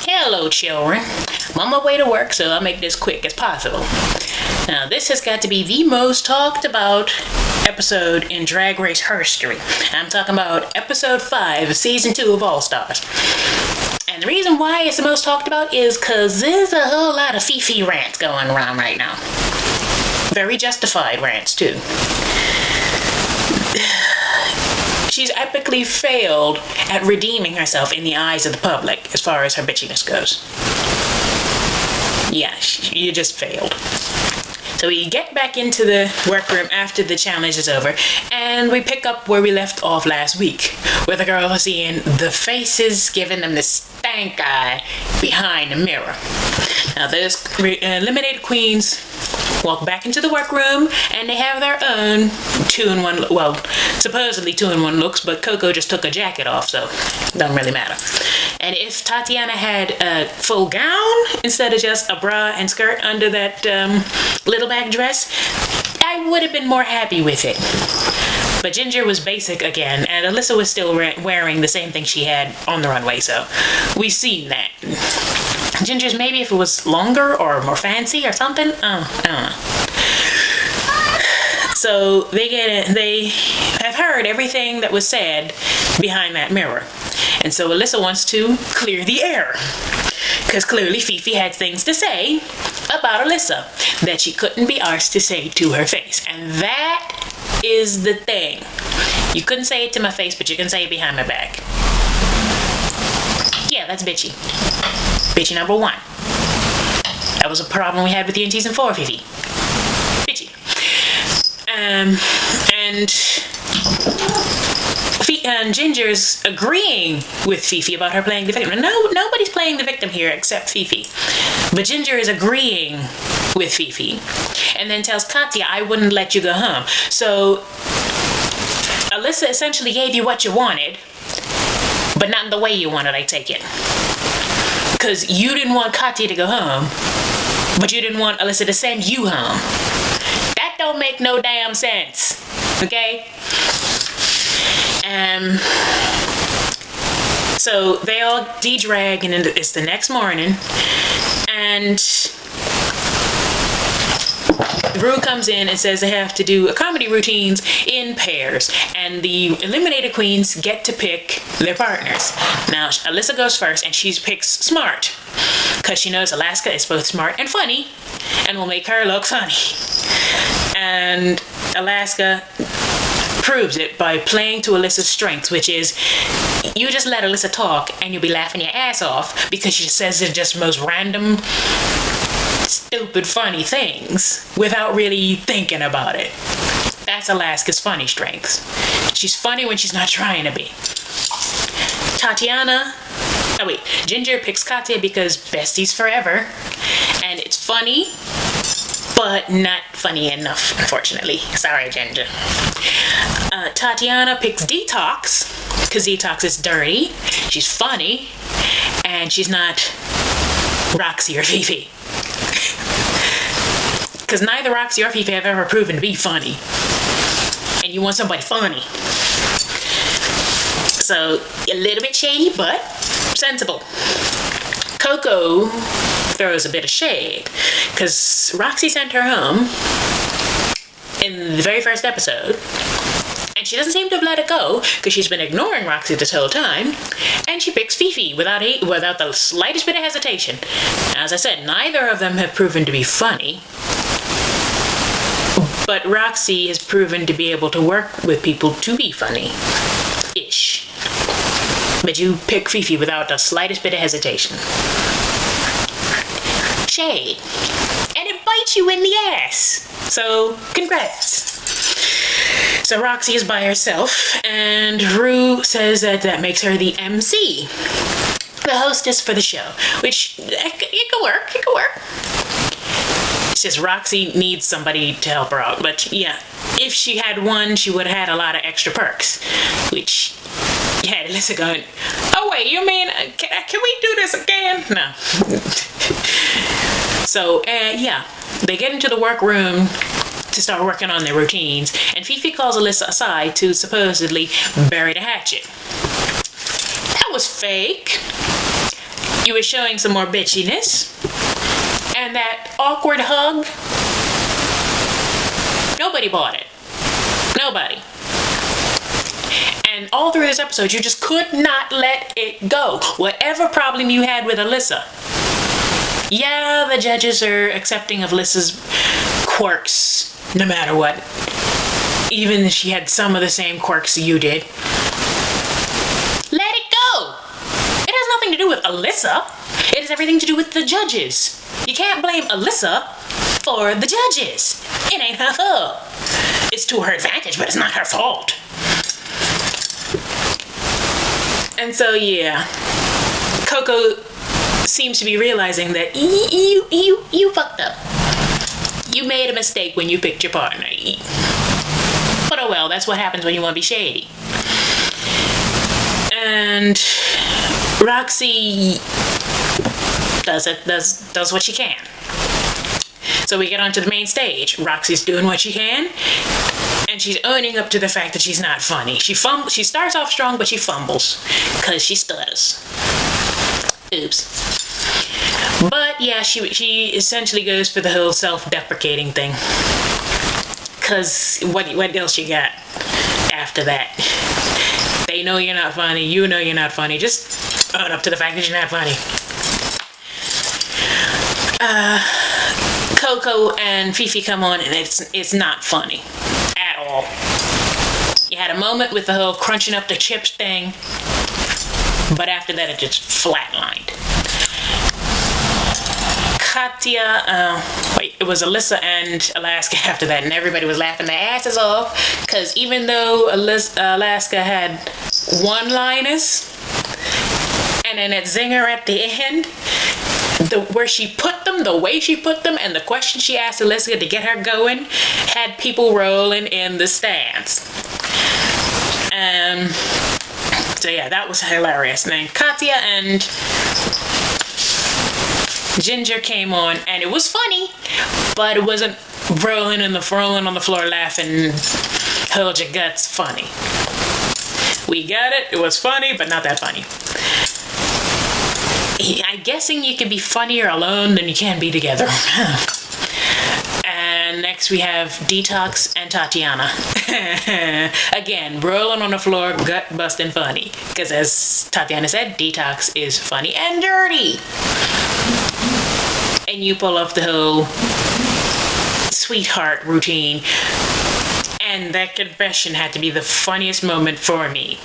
Hello, children. I'm on my way to work, so I'll make this quick as possible. Now, this has got to be the most talked about episode in Drag Race history. I'm talking about episode 5 of season 2 of Allstars. And the reason why it's the most talked about is because there's a whole lot of Fifi rants going around right now. Very justified rants, too. She's epically failed at redeeming herself in the eyes of the public as far as her bitchiness goes. Yeah, you just failed. So we get back into the workroom after the challenge is over, and we pick up where we left off last week, where the girls are seeing the faces giving them the stank eye behind the mirror. Now those eliminated queens walk back into the workroom, and they have their own 2-in-1, well, supposedly 2-in-1 looks, but Coco just took a jacket off, so it doesn't really matter. And if Tatiana had a full gown instead of just a bra and skirt under that little back dress, I would have been more happy with it. But Ginger was basic again, and Alyssa was still wearing the same thing she had on the runway, so we've seen that. Ginger's maybe if it was longer or more fancy or something. I don't know. So they have heard everything that was said behind that mirror. And so Alyssa wants to clear the air. Because clearly Fifi had things to say about Alyssa that she couldn't be arsed to say to her face. And that is the thing. You couldn't say it to my face, but you can say it behind my back. Yeah, that's bitchy. Bitchy number 1. That was a problem we had with you in season 4, Fifi. Bitchy. And Ginger's agreeing with Fifi about her playing the victim. No, nobody's playing the victim here except Fifi. But Ginger is agreeing with Fifi. And then tells Katya, I wouldn't let you go home. So Alyssa essentially gave you what you wanted, but not in the way you wanted, I take it. Because you didn't want Katya to go home, but you didn't want Alyssa to send you home. That don't make no damn sense. Okay? So they all de-drag, and it's the next morning, and Rue comes in and says they have to do comedy routines in pairs, and the eliminated queens get to pick their partners. Now, Alyssa goes first, and she picks Smart, because she knows Alaska is both smart and funny, and will make her look funny. And Alaska proves it by playing to Alyssa's strengths, which is you just let Alyssa talk, and you'll be laughing your ass off, because she says the just most random stupid funny things without really thinking about it. That's Alaska's funny strengths. She's funny when she's not trying to be. Ginger picks Katya because besties forever, and it's funny, but not funny enough, unfortunately. Sorry, Ginger. Tatiana picks Detox because Detox is dirty, she's funny, and she's not Roxy or Fifi. Because neither Roxy or Fifi have ever proven to be funny. And you want somebody funny. So, a little bit shady, but sensible. Coco throws a bit of shade. Because Roxy sent her home in the very first episode. And she doesn't seem to have let it go, because she's been ignoring Roxy this whole time. And she picks Fifi without the slightest bit of hesitation. As I said, neither of them have proven to be funny. But Roxy has proven to be able to work with people to be funny-ish. But you pick Fifi without the slightest bit of hesitation. Shade. And it bites you in the ass. So, congrats. So Roxy is by herself, and Rue says that makes her the MC. The hostess for the show. Which, it could work. It's just Roxy needs somebody to help her out. But yeah, if she had won, she would have had a lot of extra perks. Which, you had Alyssa going, oh wait, you mean, can we do this again? No. So, yeah, they get into the workroom to start working on their routines, and Fifi calls Alyssa aside to supposedly bury the hatchet. That was fake. you were showing some more bitchiness. And that awkward hug, nobody bought it. Nobody. And all through this episode, you just could not let it go. Whatever problem you had with Alyssa. Yeah, the judges are accepting of Alyssa's quirks, no matter what. Even if she had some of the same quirks you did. Let it go! It has nothing to do with Alyssa. It has everything to do with the judges. You can't blame Alyssa for the judges. It ain't her fault. It's to her advantage, but it's not her fault. And so, yeah, Coco seems to be realizing that you fucked up. You made a mistake when you picked your partner. But oh well, that's what happens when you want to be shady. And Roxy does what she can. So we get onto the main stage. Roxy's doing what she can, and she's owning up to the fact that she's not funny. She starts off strong, but she fumbles because she stutters. Oops. But yeah, she essentially goes for the whole self-deprecating thing. Because what else you got after that? They know you're not funny. You know you're not funny. Just own up to the fact that you're not funny. Coco and Fifi come on, and it's not funny at all. You had a moment with the whole crunching up the chips thing, but after that it just flatlined. Katya, it was Alyssa and Alaska after that, and everybody was laughing their asses off, because even though Alaska had one-liners, and then that zinger at the end, the way she put them, and the question she asked Alaska to get her going, had people rolling in the stands. So yeah, that was hilarious. And then Katya and Ginger came on, and it was funny, but it wasn't rolling on the floor laughing, hold your guts funny. We got it. It was funny, but not that funny. I'm guessing you can be funnier alone than you can be together. And next we have Detox and Tatiana. Again, rolling on the floor, gut busting funny. Because as Tatiana said, Detox is funny and dirty. And you pull off the whole sweetheart routine. And that confession had to be the funniest moment for me.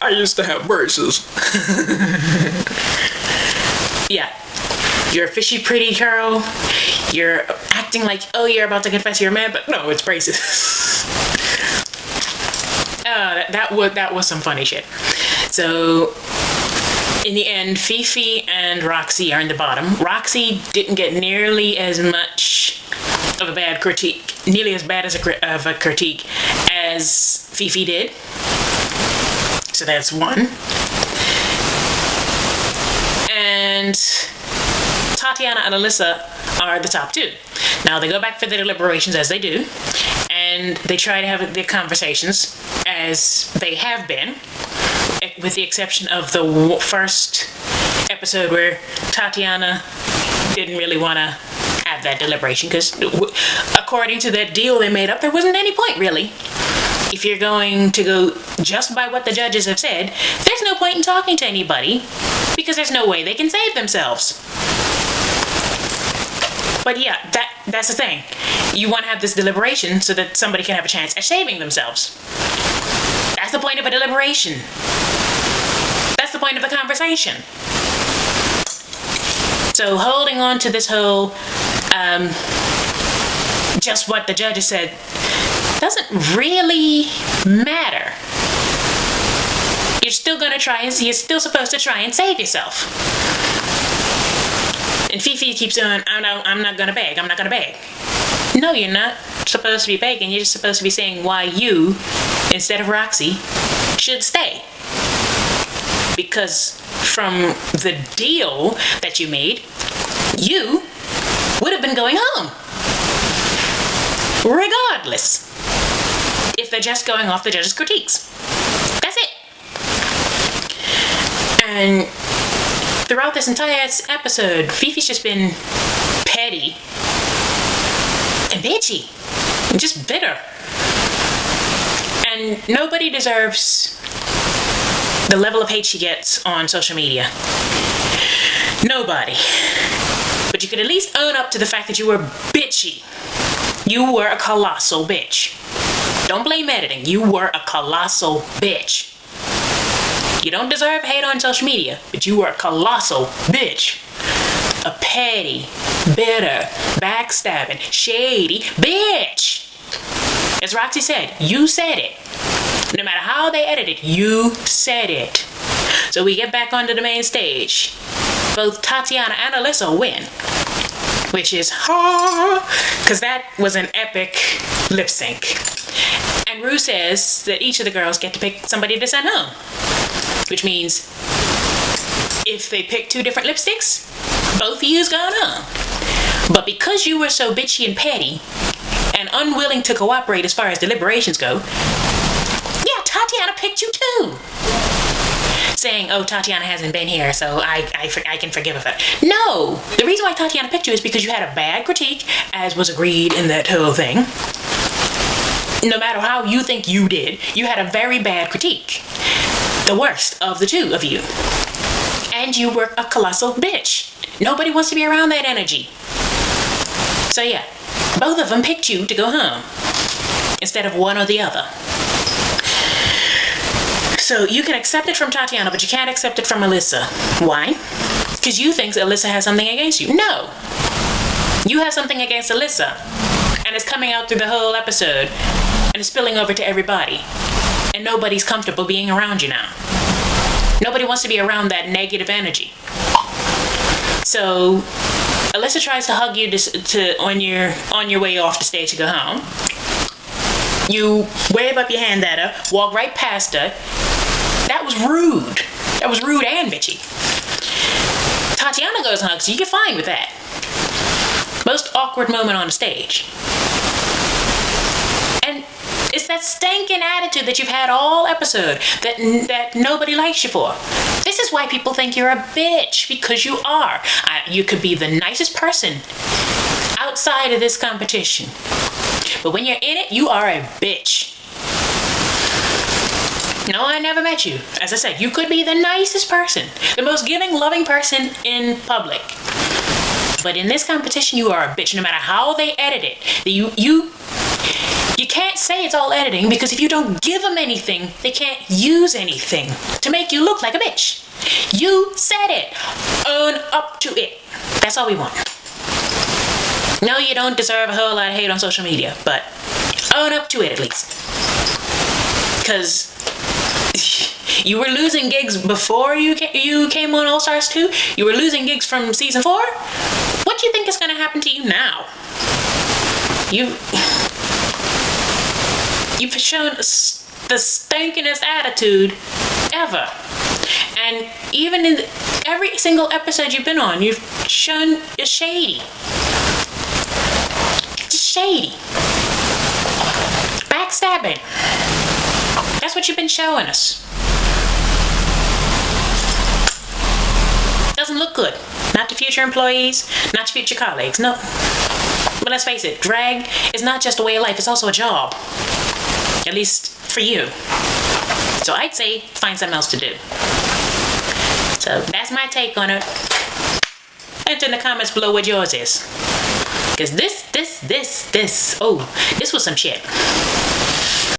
I used to have braces. Yeah. You're a fishy pretty girl. You're acting like, oh, you're about to confess you're a man, but no, it's braces. That was some funny shit. So, in the end, Fifi and Roxy are in the bottom. Roxy didn't get nearly as much of a bad critique, nearly as bad of a critique as Fifi did. So that's one. And Tatiana and Alyssa are the top two. Now they go back for their deliberations as they do, and they try to have their conversations as they have been, with the exception of the first episode where Tatiana didn't really want to have that deliberation because according to that deal they made up, there wasn't any point really. If you're going to go just by what the judges have said, there's no point in talking to anybody because there's no way they can save themselves. But yeah, that's the thing. You want to have this deliberation so that somebody can have a chance at saving themselves. That's the point of a deliberation. That's the point of the conversation. So holding on to this whole just what the judges said doesn't really matter. You're still supposed to try and save yourself. And Fifi keeps saying, I'm not gonna beg. No, you're not supposed to be begging. You're just supposed to be saying why you, instead of Roxy, should stay. Because from the deal that you made, you would have been going home. Regardless. If they're just going off the judges' critiques. That's it. And throughout this entire episode, Fifi's just been petty and bitchy and just bitter. And nobody deserves the level of hate she gets on social media. Nobody. But you could at least own up to the fact that you were bitchy. You were a colossal bitch. Don't blame editing. You were a colossal bitch. You don't deserve hate on social media, but you were a colossal bitch. A petty, bitter, backstabbing, shady bitch. As Roxy said, you said it. No matter how they edit it, you said it. So we get back onto the main stage. Both Tatiana and Alyssa win. Which is because that was an epic lip sync. And Ru says that each of the girls get to pick somebody to send home. Which means if they pick 2 different lipsticks, both of you's going home. But because you were so bitchy and petty and unwilling to cooperate as far as deliberations go, yeah, Tatiana picked you too. Saying, oh, Tatiana hasn't been here, so I can forgive her. No! The reason why Tatiana picked you is because you had a bad critique, as was agreed in that whole thing. No matter how you think you did, you had a very bad critique. The worst of the 2 of you. And you were a colossal bitch. Nobody wants to be around that energy. So yeah, both of them picked you to go home, instead of one or the other. So you can accept it from Tatiana, but you can't accept it from Alyssa. Why? Because you think Alyssa has something against you. No. You have something against Alyssa. And it's coming out through the whole episode. And it's spilling over to everybody. And nobody's comfortable being around you now. Nobody wants to be around that negative energy. So Alyssa tries to hug you on your way off the stage to go home. You wave up your hand at her, walk right past her. That was rude. That was rude and bitchy. Tatiana goes and hugs you. You get fine with that. Most awkward moment on the stage. And it's that stinking attitude that you've had all episode that nobody likes you for. This is why people think you're a bitch, because you are. You could be the nicest person outside of this competition. But when you're in it, you are a bitch. No, I never met you. As I said, you could be the nicest person, the most giving, loving person in public. But in this competition, you are a bitch. No matter how they edit it, you can't say it's all editing, because if you don't give them anything, they can't use anything to make you look like a bitch. You said it. Own up to it. That's all we want. No, you don't deserve a whole lot of hate on social media, but own up to it at least. Because you were losing gigs before you came on Allstars 2. You were losing gigs from season 4. What do you think is going to happen to you now? You've shown the stinkingest attitude ever. And even in every single episode you've been on, you've shown you're shady. Just shady. Backstabbing. That's what you've been showing us. Doesn't look good. Not to future employees, not to future colleagues, no. But let's face it, drag is not just a way of life, it's also a job. At least for you. So I'd say find something else to do. So that's my take on it. Enter in the comments below what yours is. Because this was some shit.